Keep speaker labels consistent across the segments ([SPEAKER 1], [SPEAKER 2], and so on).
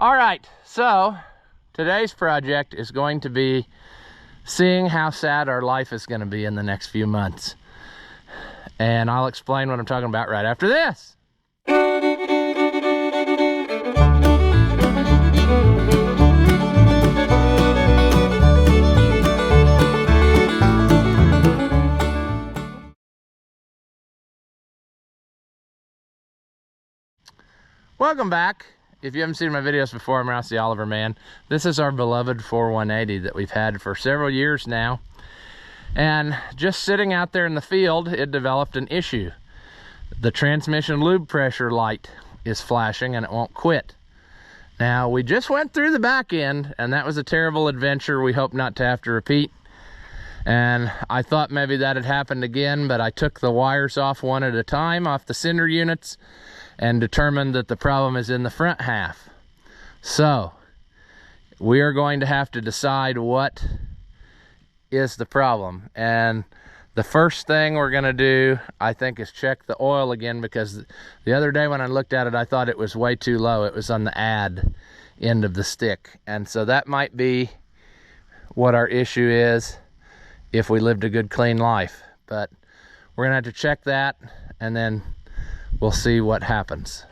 [SPEAKER 1] All right, so today's project is going to be seeing how sad our life is going to be in the next few months. And I'll explain what I'm talking about right after this. Welcome back. If you haven't seen my videos before, I'm Rouse the Oliver Man. This is our beloved 4180 that we've had for several years now. And just sitting out there in the field, it developed an issue. The transmission lube pressure light is flashing and it won't quit. Now, we just went through the back end, and that was a terrible adventure we hope not to have to repeat. And I thought maybe that had happened again, but I took the wires off one at a time off the cinder units and determined that the problem is in the front half. So we are going to have to decide what is the problem. And the first thing we're gonna do, I think, is check the oil again, because the other day when I looked at it, I thought it was way too low. It was on the add end of the stick. And so that might be what our issue is if we lived a good, clean life. But we're gonna have to check that, and then we'll see what happens.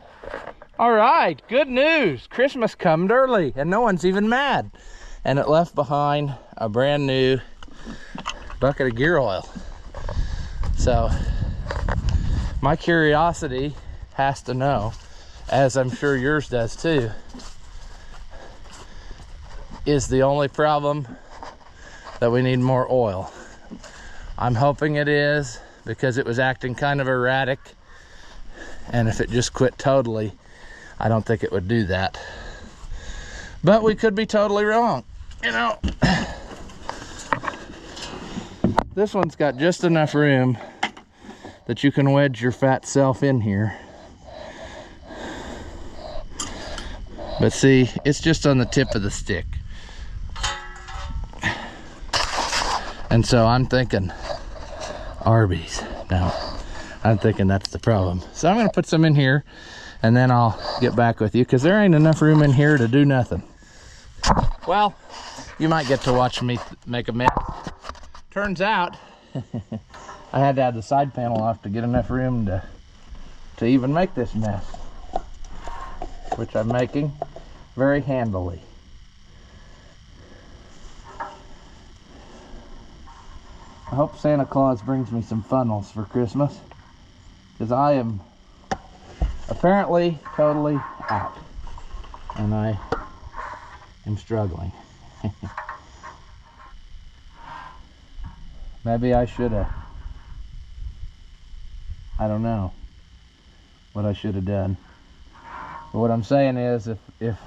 [SPEAKER 1] All right, good news. Christmas come early and no one's even mad. And it left behind a brand new bucket of gear oil. So my curiosity has to know, as I'm sure yours does too, is the only problem that we need more oil? I'm hoping it is, because it was acting kind of erratic. And if it just quit totally, I don't think it would do that. But we could be totally wrong. You know, this one's got just enough room that you can wedge your fat self in here. But see, it's just on the tip of the stick. And so I'm thinking Arby's. No, I'm thinking that's the problem. So I'm gonna put some in here, and then I'll get back with you, because there ain't enough room in here to do nothing. Well, you might get to watch me make a mess. Turns out, I had to have the side panel off to get enough room to even make this mess, which I'm making very handily. I hope Santa Claus brings me some funnels for Christmas, because I am apparently totally out, and I am struggling. Maybe I should have, I don't know what I should have done. But what I'm saying is, if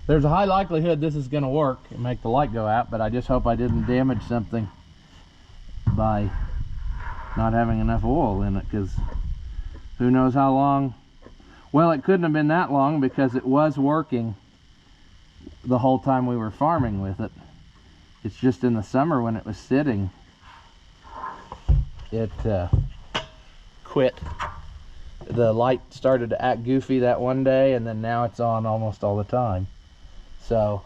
[SPEAKER 1] there's a high likelihood this is going to work and make the light go out, but I just hope I didn't damage something by not having enough oil in it, because who knows how long. Well, it couldn't have been that long, because it was working the whole time we were farming with it. It's just in the summer when it was sitting, it quit. The light started to act goofy that one day, and then now it's on almost all the time. So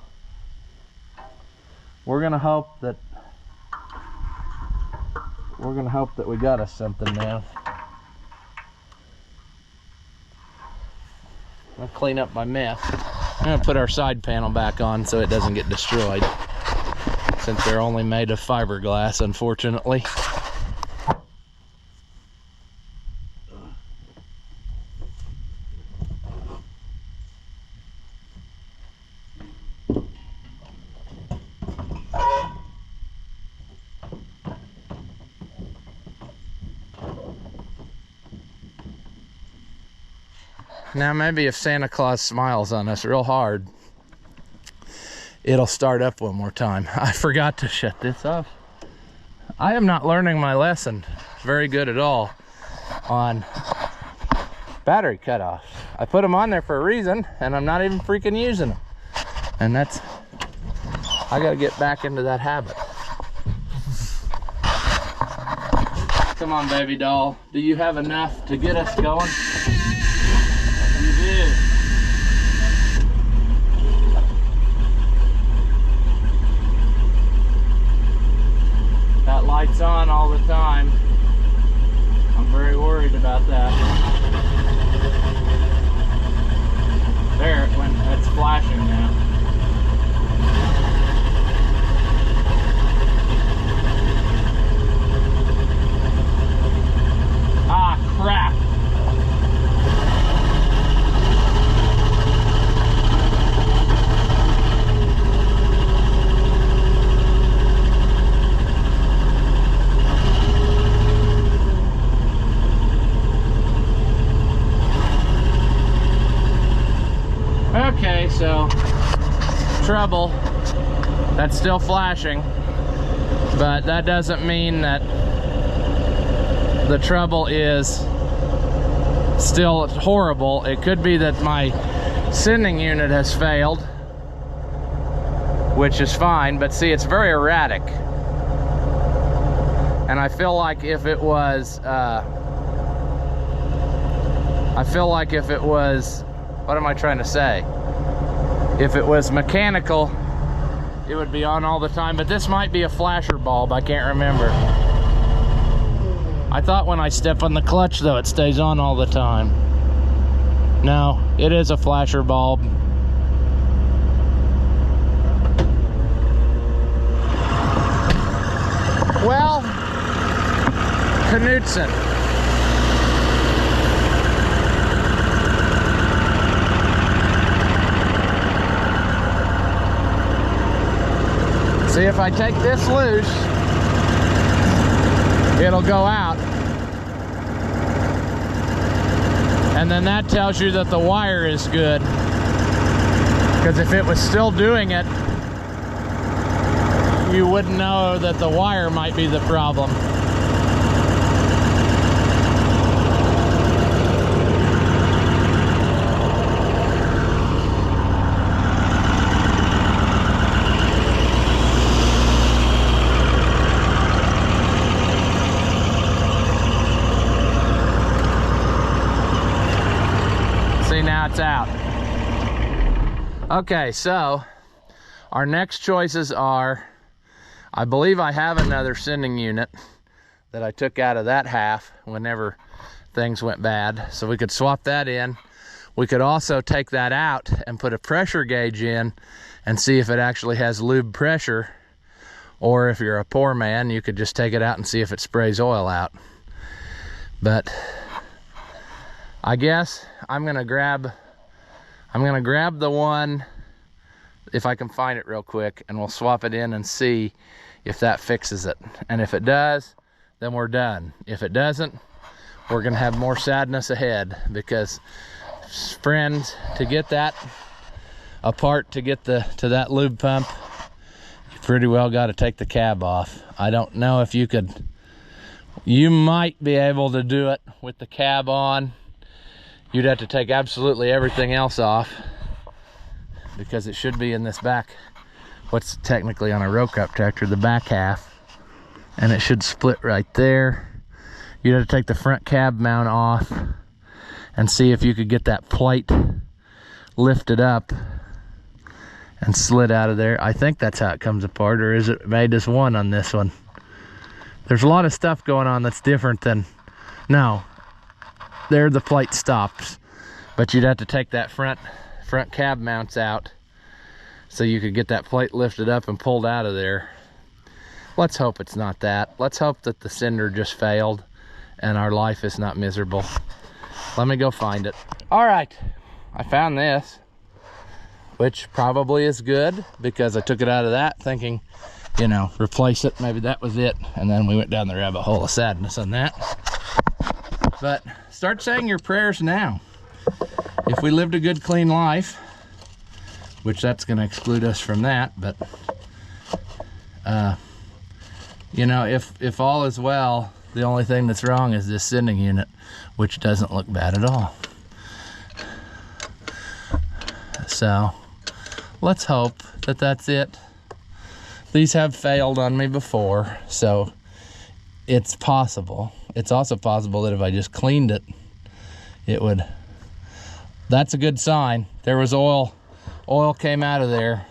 [SPEAKER 1] we're gonna hope that we got us something now. I'll clean up my mess. I'm gonna put our side panel back on so it doesn't get destroyed, since they're only made of fiberglass, unfortunately. Now maybe if Santa Claus smiles on us real hard, it'll start up one more time. I forgot to shut this off. I am not learning my lesson very good at all on battery cutoffs. I put them on there for a reason, and I'm not even freaking using them. And that's, I gotta get back into that habit. Come on, baby doll. Do you have enough to get us going? You do. the time. I'm very worried about that. There, it went, it's flashing now. Ah, crap. Okay, so trouble. That's still flashing, but that doesn't mean that the trouble is still horrible. It could be that my sending unit has failed, which is fine, but see, it's very erratic. And I feel like if it was what am I trying to say? If it was mechanical, it would be on all the time, but this might be a flasher bulb, I can't remember. I thought when I step on the clutch though, it stays on all the time. No, it is a flasher bulb. Well, Knudsen. See, if I take this loose, it'll go out. And then that tells you that the wire is good. Because if it was still doing it, you wouldn't know that the wire might be the problem. Now it's out. Okay, so our next choices are, I believe I have another sending unit that I took out of that half whenever things went bad, so we could swap that in. We could also take that out and put a pressure gauge in and see if it actually has lube pressure, or if you're a poor man, you could just take it out and see if it sprays oil out. But I guess I'm gonna grab the one, if I can find it real quick, and we'll swap it in and see if that fixes it. And if it does, then we're done. If it doesn't, we're gonna have more sadness ahead, because friends, to get that apart, to get to that lube pump, you pretty well got to take the cab off. I don't know if you could, you might be able to do it with the cab on. You'd have to take absolutely everything else off, because it should be in this back, what's technically on a row crop tractor, the back half, and it should split right there. You'd have to take the front cab mount off and see if you could get that plate lifted up and slid out of there. I think that's how it comes apart, or is it made as one on this one? There's a lot of stuff going on that's different than, no. There the plate stops, but you'd have to take that front cab mounts out so you could get that plate lifted up and pulled out of there. Let's hope it's not that. Let's hope that the sender just failed and our life is not miserable. Let me go find it. All right, I found this, which probably is good, because I took it out of that thinking, you know, replace it, maybe that was it, and then we went down the rabbit hole of sadness on that. But start saying your prayers now. If we lived a good, clean life, which that's going to exclude us from that, but you know, if all is well, the only thing that's wrong is this sending unit, which doesn't look bad at all. So let's hope that that's it. These have failed on me before, so it's possible. It's also possible that if I just cleaned it, it would. That's a good sign. There was oil came out of there.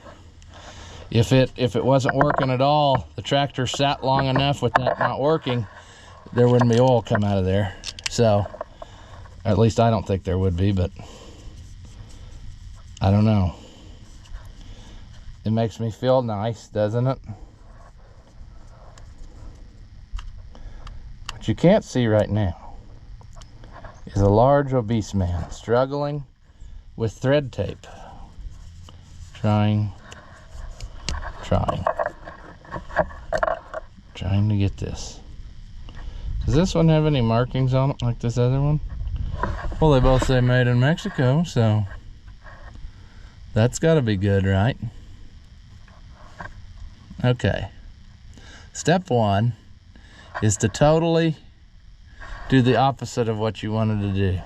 [SPEAKER 1] If it wasn't working at all, the tractor sat long enough with that not working, there wouldn't be oil come out of there. So, at least I don't think there would be, but I don't know. It makes me feel nice, doesn't it? What you can't see right now is a large obese man struggling with thread tape. Trying to get this. Does this one have any markings on it like this other one? Well, they both say made in Mexico, so that's got to be good, right? Okay. Step one is to totally do the opposite of what you wanted to do.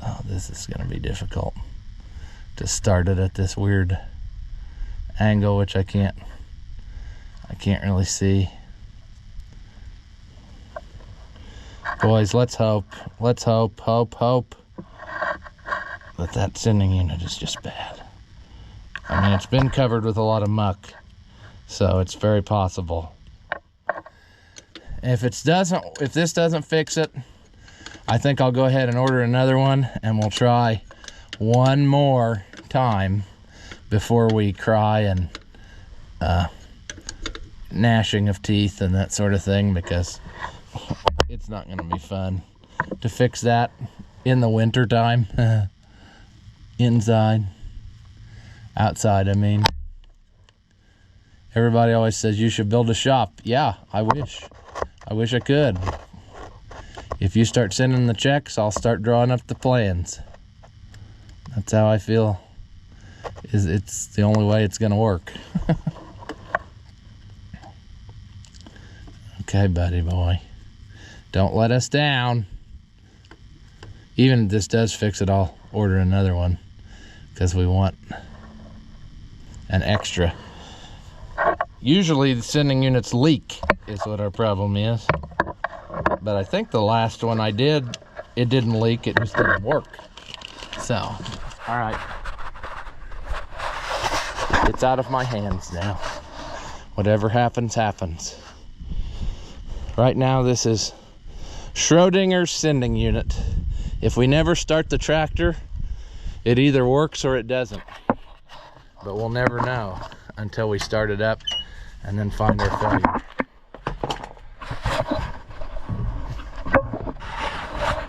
[SPEAKER 1] Oh, this is going to be difficult to start it at this weird angle, which I can't really see. Boys, let's hope that sending unit is just bad. I mean, it's been covered with a lot of muck, so it's very possible. If this doesn't fix it, I think I'll go ahead and order another one, and we'll try one more time before we cry and gnashing of teeth and that sort of thing, because it's not going to be fun to fix that in the winter time. Outside, I mean. Everybody always says you should build a shop. Yeah, I wish I could. If you start sending the checks, I'll start drawing up the plans. That's how I feel. It's the only way it's gonna work. Okay, buddy boy. Don't let us down. Even if this does fix it, I'll order another one, because we want an extra. Usually the sending units leak is what our problem is. But I think the last one I did, it didn't leak, it just didn't work. So, all right. It's out of my hands now. Whatever happens, happens. Right now, this is Schrodinger's sending unit. If we never start the tractor, it either works or it doesn't. But we'll never know until we start it up and then find our failure.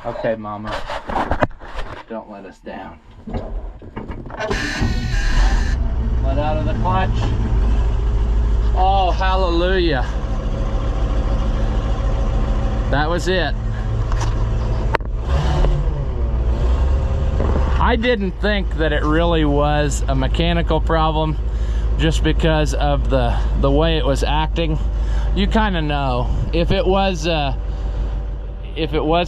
[SPEAKER 1] Okay, Mama, don't let us down. Let out of the clutch. Oh, hallelujah. That was it. I didn't think that it really was a mechanical problem, just because of the way it was acting. You kind of know. If it was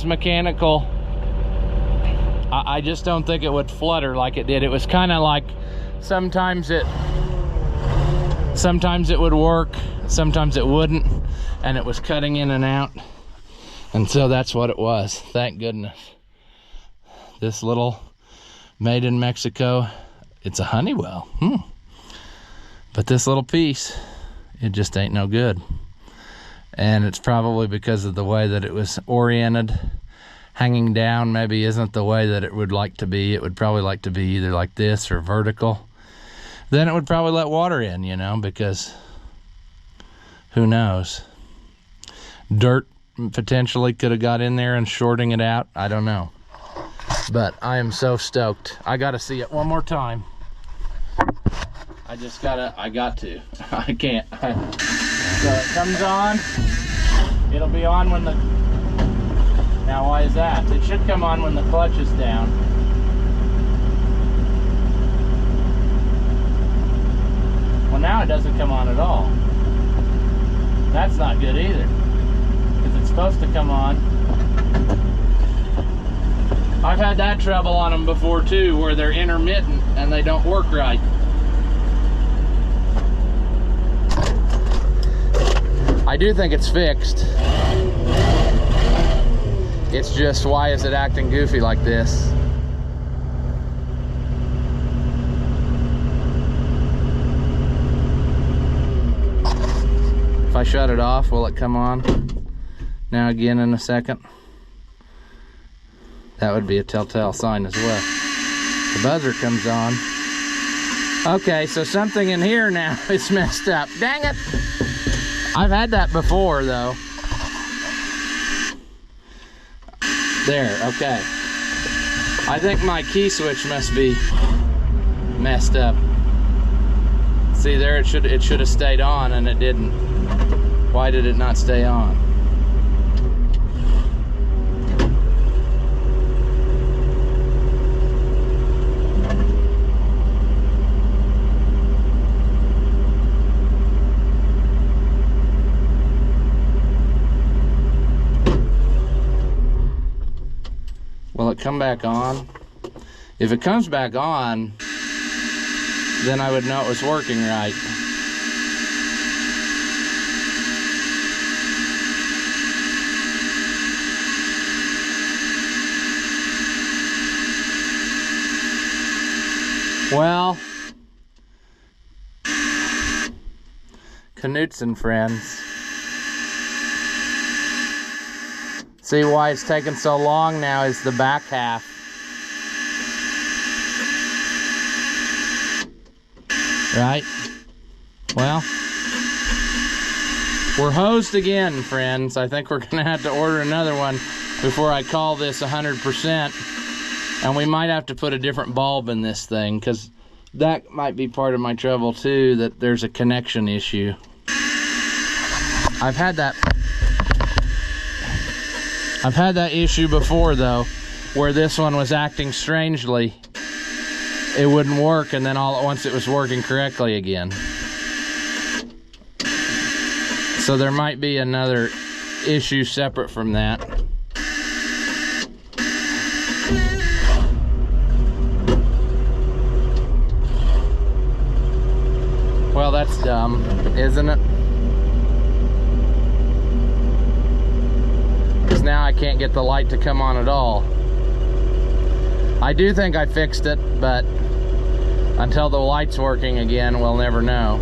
[SPEAKER 1] mechanical, I just don't think it would flutter like it did. It was kind of like sometimes it would work, sometimes it wouldn't, and it was cutting in and out. And so that's what it was. Thank goodness. This little made in Mexico, it's a Honeywell. But this little piece, it just ain't no good. And it's probably because of the way that it was oriented. Hanging down maybe isn't the way that it would like to be. It would probably like to be either like this or vertical. Then it would probably let water in, you know, because who knows? Dirt potentially could have got in there and shorting it out. I don't know. But I am so stoked. I gotta see it one more time. I got to. I can't. So it comes on. It'll be on when the... Now why is that? It should come on when the clutch is down. Well, now it doesn't come on at all. That's not good either, because it's supposed to come on. I've had that trouble on them before too, where they're intermittent and they don't work right. I do think it's fixed. It's just, why is it acting goofy like this? If I shut it off, will it come on? Now again in a second. That would be a telltale sign as well. The buzzer comes on. Okay, so something in here now is messed up. Dang it! I've had that before though. There, okay. I think my key switch must be messed up. See there, it should have stayed on and it didn't. Why did it not stay on? Will it come back on? If it comes back on, then I would know it was working right. Well, Knutson friends. See why it's taking so long now is the back half. Right? Well, we're hosed again, friends. I think we're gonna have to order another one before I call this 100%. And we might have to put a different bulb in this thing, because that might be part of my trouble too, that there's a connection issue. I've had that issue before though, where this one was acting strangely. It wouldn't work, and then all at once it was working correctly again. So there might be another issue separate from that. Well, that's dumb, isn't it? Because now I can't get the light to come on at all. I do think I fixed it, but until the light's working again, we'll never know.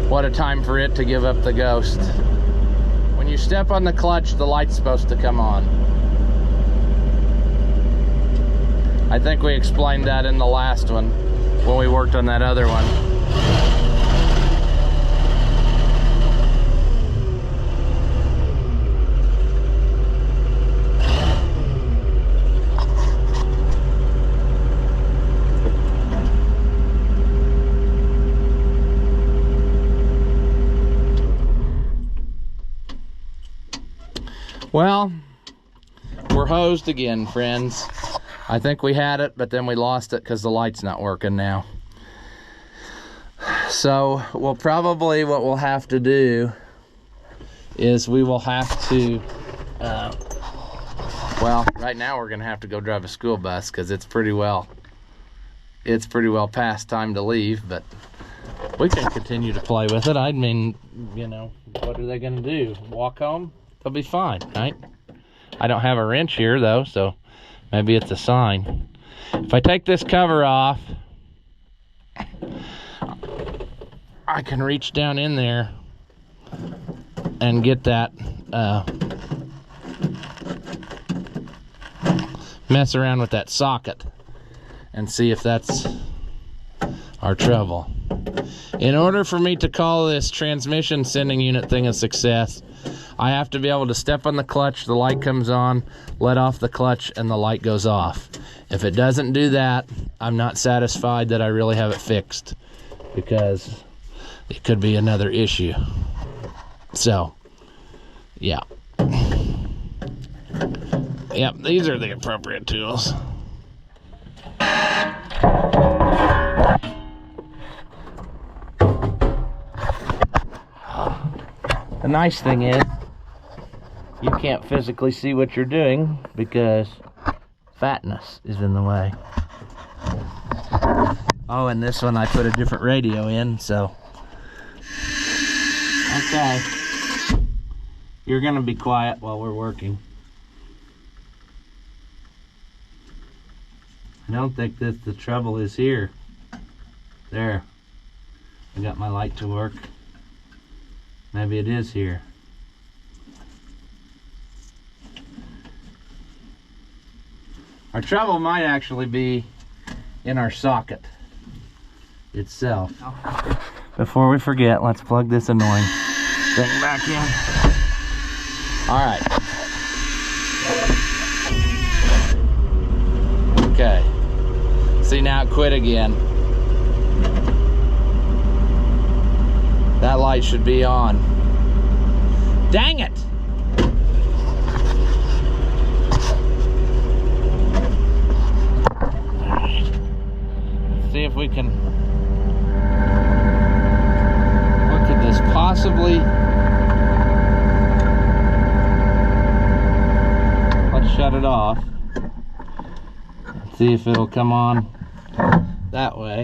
[SPEAKER 1] What a time for it to give up the ghost. When you step on the clutch, the light's supposed to come on. I think we explained that in the last one, when we worked on that other one. Well, we're hosed again, friends. I think we had it, but then we lost it because the light's not working now. So we'll probably, what we'll have to do is we will have to, well, right now we're gonna have to go drive a school bus because it's pretty well past time to leave, but we can continue to play with it. I mean, you know, what are they gonna do? Walk home? They'll be fine, right? I don't have a wrench here though, so maybe it's a sign. If I take this cover off, I can reach down in there and get that, mess around with that socket and see if that's our trouble. In order for me to call this transmission sending unit thing a success, I have to be able to step on the clutch, the light comes on, let off the clutch, and the light goes off. If it doesn't do that, I'm not satisfied that I really have it fixed, because it could be another issue. So, yeah. Yep, these are the appropriate tools. The nice thing is, you can't physically see what you're doing because fatness is in the way. Oh, and this one I put a different radio in, so. Okay. You're gonna be quiet while we're working. I don't think that the trouble is here. There. I got my light to work. Maybe it is here. Our trouble might actually be in our socket itself. Before we forget, let's plug this annoying thing back in. All right. Okay. See, now it quit again. That light should be on. Dang it! All right. Let's see if we can. What could this possibly? Let's shut it off. Let's see if it'll come on that way.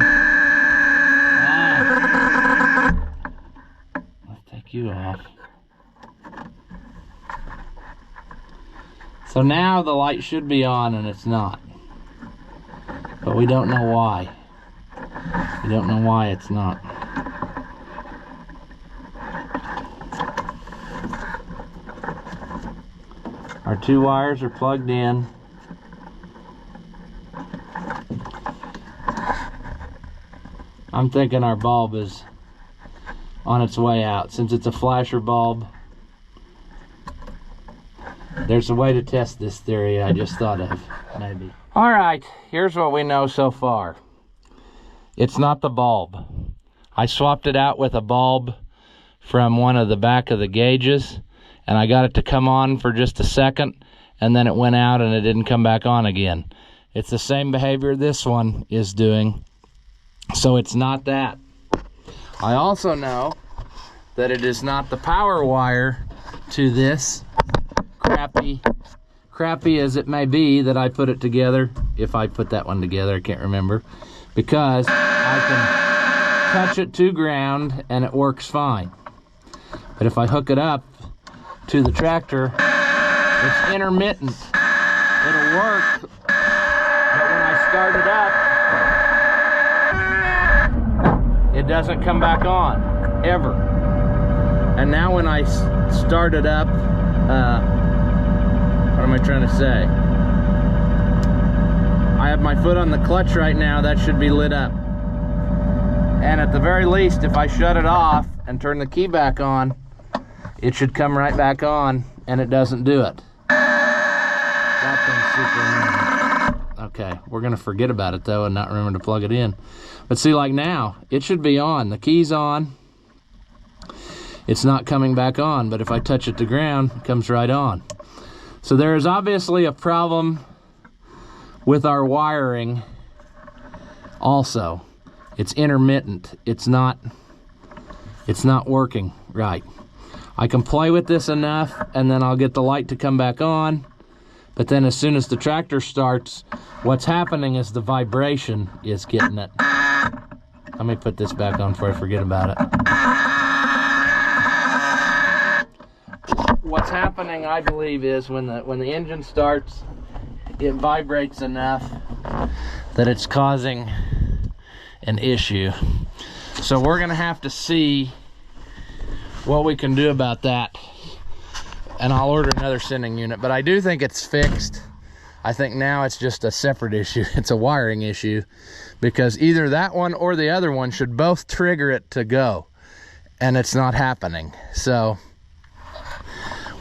[SPEAKER 1] Let's take you off. So now the light should be on and it's not. But we don't know why. We don't know why it's not. Our two wires are plugged in. I'm thinking our bulb is on its way out. Since it's a flasher bulb, there's a way to test this theory I just thought of, maybe. All right, here's what we know so far. It's not the bulb. I swapped it out with a bulb from one of the back of the gauges, and I got it to come on for just a second, and then it went out and it didn't come back on again. It's the same behavior this one is doing, so it's not that. I also know that it is not the power wire to this, crappy as it may be that I put it together, if I put that one together, I can't remember, because I can touch it to ground and it works fine. But if I hook it up to the tractor, it's intermittent. It'll work, but when I start it up, it doesn't come back on, ever. And now when I start it up, what am I trying to say? I have my foot on the clutch right now, that should be lit up. And at the very least, if I shut it off and turn the key back on, it should come right back on, and it doesn't do it. That thing's super annoying. Okay, we're gonna forget about it though and not remember to plug it in. But see, like now, it should be on. The key's on. It's not coming back on, but if I touch it to ground, it comes right on. So there is obviously a problem with our wiring also. It's intermittent. It's not working right. I can play with this enough and then I'll get the light to come back on. But then as soon as the tractor starts, what's happening is the vibration is getting it. Let me put this back on before I forget about it. What's happening, I believe, is when the engine starts, it vibrates enough that it's causing an issue. So we're gonna have to see what we can do about that, and I'll order another sending unit. But I do think it's fixed. I think now it's just a separate issue. It's a wiring issue, because either that one or the other one should both trigger it to go, and it's not happening. So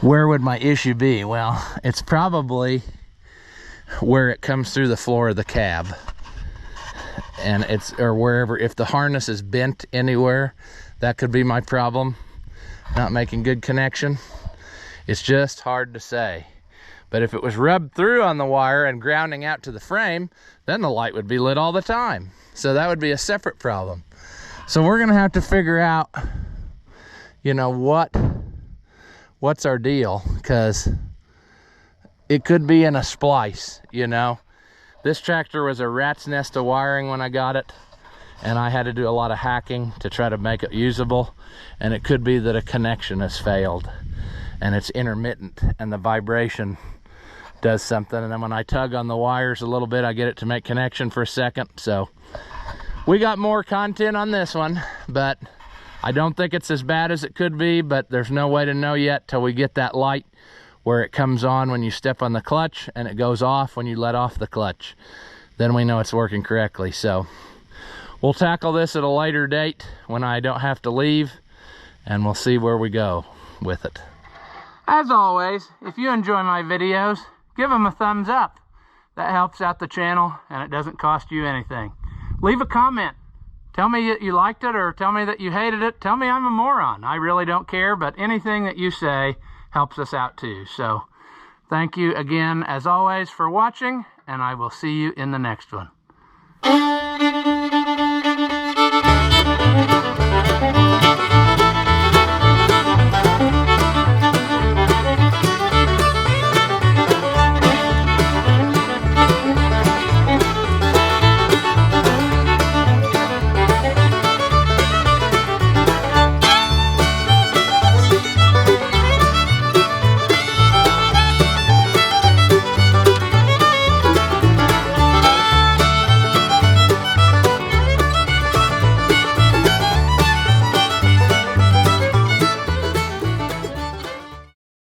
[SPEAKER 1] where would my issue be? Well, it's probably where it comes through the floor of the cab, and or wherever. If the harness is bent anywhere, that could be my problem, not making good connection. It's just hard to say. But if it was rubbed through on the wire and grounding out to the frame, then the light would be lit all the time. So that would be a separate problem. So we're gonna have to figure out, you know, what's our deal, because it could be in a splice, you know. This tractor was a rat's nest of wiring when I got it, and I had to do a lot of hacking to try to make it usable, and it could be that a connection has failed and it's intermittent and the vibration does something, and then when I tug on the wires a little bit, I get it to make connection for a second. So we got more content on this one, but I don't think it's as bad as it could be, but there's no way to know yet till we get that light where it comes on when you step on the clutch and it goes off when you let off the clutch. Then we know it's working correctly. So we'll tackle this at a later date when I don't have to leave, and we'll see where we go with it. As always, if you enjoy my videos, give them a thumbs up. That helps out the channel and it doesn't cost you anything. Leave a comment. Tell me that you liked it or tell me that you hated it. Tell me I'm a moron. I really don't care, but anything that you say helps us out too. So thank you again, as always, for watching, and I will see you in the next one.